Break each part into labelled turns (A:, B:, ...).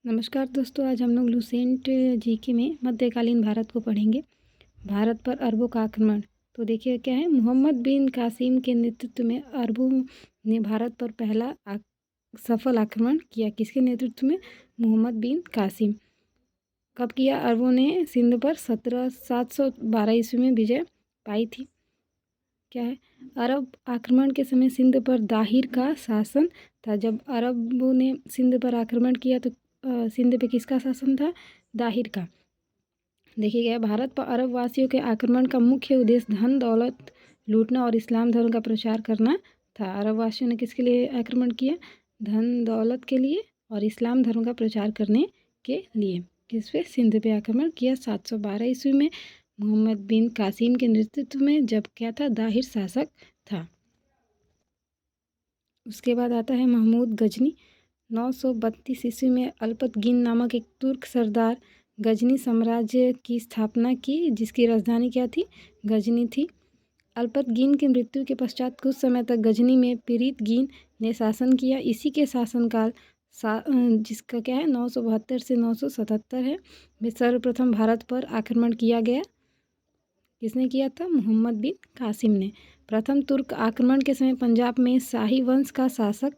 A: नमस्कार दोस्तों, आज हम लोग लुसेंट जीके में मध्यकालीन भारत को पढ़ेंगे। भारत पर अरबों का आक्रमण। तो देखिए क्या है, मोहम्मद बिन कासिम के नेतृत्व में अरबों ने भारत पर पहला सफल आक्रमण किया। किसके नेतृत्व में? मोहम्मद बिन कासिम। कब किया? अरबों ने सिंध पर 712 ईस्वी में विजय पाई थी। क्या है? अरब आक्रमण के समय सिंध पर दाहिर का शासन था। जब अरबों ने सिंध पर आक्रमण किया तो सिंध पे किसका शासन था? दाहिर का। देखिए गया, भारत पर अरब वासियों के आक्रमण का मुख्य उद्देश्य धन दौलत लूटना और इस्लाम धर्म का प्रचार करना था। अरब वासियों ने किसके लिए आक्रमण किया? धन दौलत के लिए और इस्लाम धर्म का प्रचार करने के लिए। किस पे? सिंध पे आक्रमण किया 712 ईस्वी में मोहम्मद बिन कासिम के नेतृत्व में, जब क्या था? दाहिर शासक था। उसके बाद आता है महमूद गजनी। 932 ईस्वी में अल्पतगीन नामक एक तुर्क सरदार गजनी साम्राज्य की स्थापना की, जिसकी राजधानी क्या थी? गजनी थी। अल्पतगीन की मृत्यु के पश्चात कुछ समय तक गजनी में पीरितगीन ने शासन किया। इसी के शासनकाल जिसका क्या है 972 से 977 है, में सर्वप्रथम भारत पर आक्रमण किया गया। किसने किया था? मोहम्मद बिन कासिम ने। प्रथम तुर्क आक्रमण के समय पंजाब में शाही वंश का शासक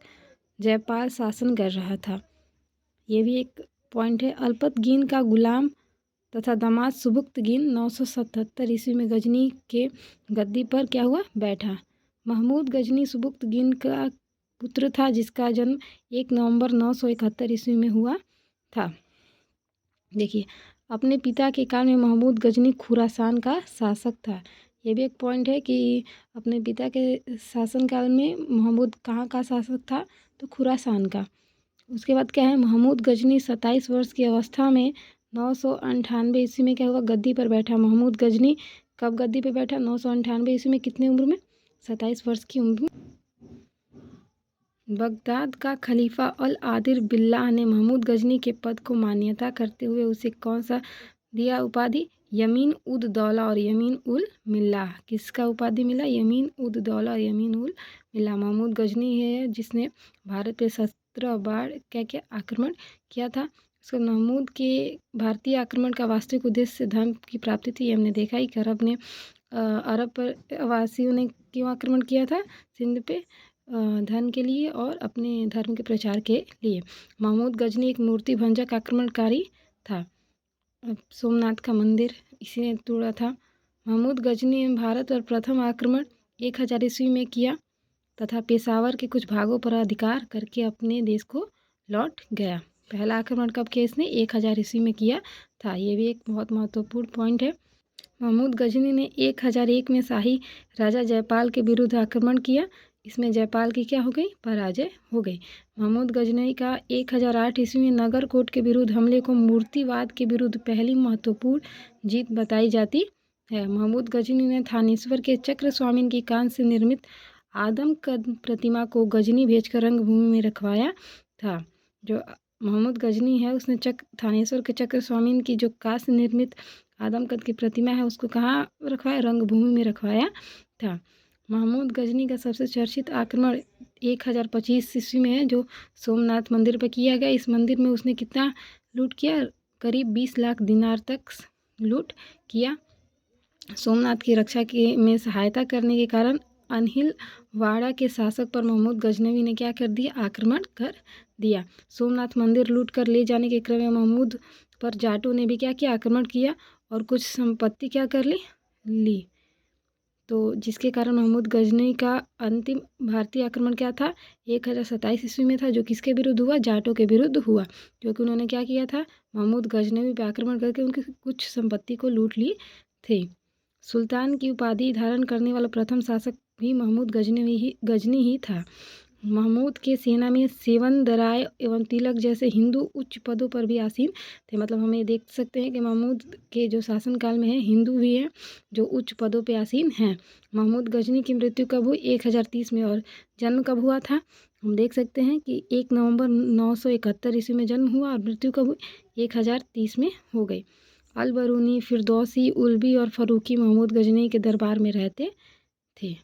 A: जयपाल शासन कर रहा था। ये भी एक पॉइंट है। अल्पतगीन का गुलाम तथा दामाद सुबुक्तगीन 977 ईस्वी में गजनी के गद्दी पर क्या हुआ? बैठा। महमूद गजनी सुबुक्तगीन का पुत्र था, जिसका जन्म 1 नवंबर 971 ईस्वी में हुआ था। देखिए, अपने पिता के काल में महमूद गजनी खुरासान का शासक था। ये भी एक पॉइंट है कि अपने पिता के शासनकाल में महमूद कहाँ का शासक था? तो खुरासान का। उसके बाद क्या है, महमूद गजनी 27 वर्ष की अवस्था में 998 ईस्वी में क्या हुआ? गद्दी पर बैठा। महमूद गजनी कब गद्दी पर बैठा? 998 ईस्वी में। कितनी उम्र में? 27 वर्ष की उम्र में। बगदाद का खलीफा अल आदिल बिल्लाह ने महमूद गजनी के पद को मान्यता करते हुए उसे कौन सा दिया उपाधि? यमीन उद दौला और यमीन उल मिल्लाह। किसका उपाधि मिला? यमीन उद दौला और यमीन उल मिल्लाह। महमूद गजनी है जिसने भारत पे 17 बार क्या क्या आक्रमण किया था। उसको महमूद के भारतीय आक्रमण का वास्तविक उद्देश्य धर्म की प्राप्ति थी। हमने देखा ही कि अरब पर वासियों ने क्यों आक्रमण किया था? सिंध पे धन के लिए और अपने धर्म के प्रचार के लिए। महमूद गजनी एक मूर्ति भंजक आक्रमणकारी था। सोमनाथ का मंदिर इसी ने तोड़ा था। महमूद गजनी ने भारत पर प्रथम आक्रमण 1000 ईस्वी में किया तथा पेशावर के कुछ भागों पर अधिकार करके अपने देश को लौट गया। पहला आक्रमण कब किया इसने? 1000 ईस्वी में किया था। ये भी एक बहुत महत्वपूर्ण पॉइंट है। महमूद गजनी ने 1001 में शाही राजा जयपाल के विरुद्ध आक्रमण किया। इसमें जयपाल की क्या हो गई? पराजय हो गई। महमूद गजनी का 1008 ईस्वी में नगरकोट के विरुद्ध हमले को मूर्तिवाद के विरुद्ध पहली महत्वपूर्ण जीत बताई जाती है। महमूद गजनी ने थानेश्वर के चक्र स्वामीन की कांस्य से निर्मित आदमकद प्रतिमा को गजनी भेजकर रंगभूमि में रखवाया था। जो महमूद गजनी है उसने थानेश्वर के चक्र स्वामीन की जो कांस्य निर्मित आदमकद की प्रतिमा है उसको कहाँ रखवाया? रंगभूमि में रखवाया था। महमूद गजनी का सबसे चर्चित आक्रमण 1025 ईस्वी में है, जो सोमनाथ मंदिर पर किया गया। इस मंदिर में उसने कितना लूट किया? करीब 20 लाख दिनार तक लूट किया। सोमनाथ की रक्षा में सहायता करने के कारण अनहिल वाड़ा के शासक पर महमूद गजनवी ने क्या कर दिया? आक्रमण कर दिया। सोमनाथ मंदिर लूट कर ले जाने के क्रम में महमूद पर जाटों ने भी क्या किया? आक्रमण किया और कुछ संपत्ति क्या कर ली। तो जिसके कारण महमूद गजनी का अंतिम भारतीय आक्रमण क्या था? 1027 ईस्वी में था, जो किसके विरुद्ध हुआ? जाटों के विरुद्ध हुआ, क्योंकि उन्होंने क्या किया था? महमूद गजनवी पे आक्रमण करके उनकी कुछ संपत्ति को लूट ली थी। सुल्तान की उपाधि धारण करने वाला प्रथम शासक भी महमूद गजनी ही था। महमूद के सेना में सेवनदराय एवं तिलक जैसे हिंदू उच्च पदों पर भी आसीन थे। मतलब हमें देख सकते हैं कि महमूद के जो शासनकाल में है हिंदू भी हैं जो उच्च पदों पर आसीन हैं। महमूद गजनी की मृत्यु कब हुई? 1030 में। और जन्म कब हुआ था? हम देख सकते हैं कि 1 नवंबर 971 ईस्वी में जन्म हुआ और मृत्यु कब हुई? 1030 में हो गई। अल बरूनी, फिरदौसी, उल्बी और फरूकी महमूद गजनी के दरबार में रहते थे।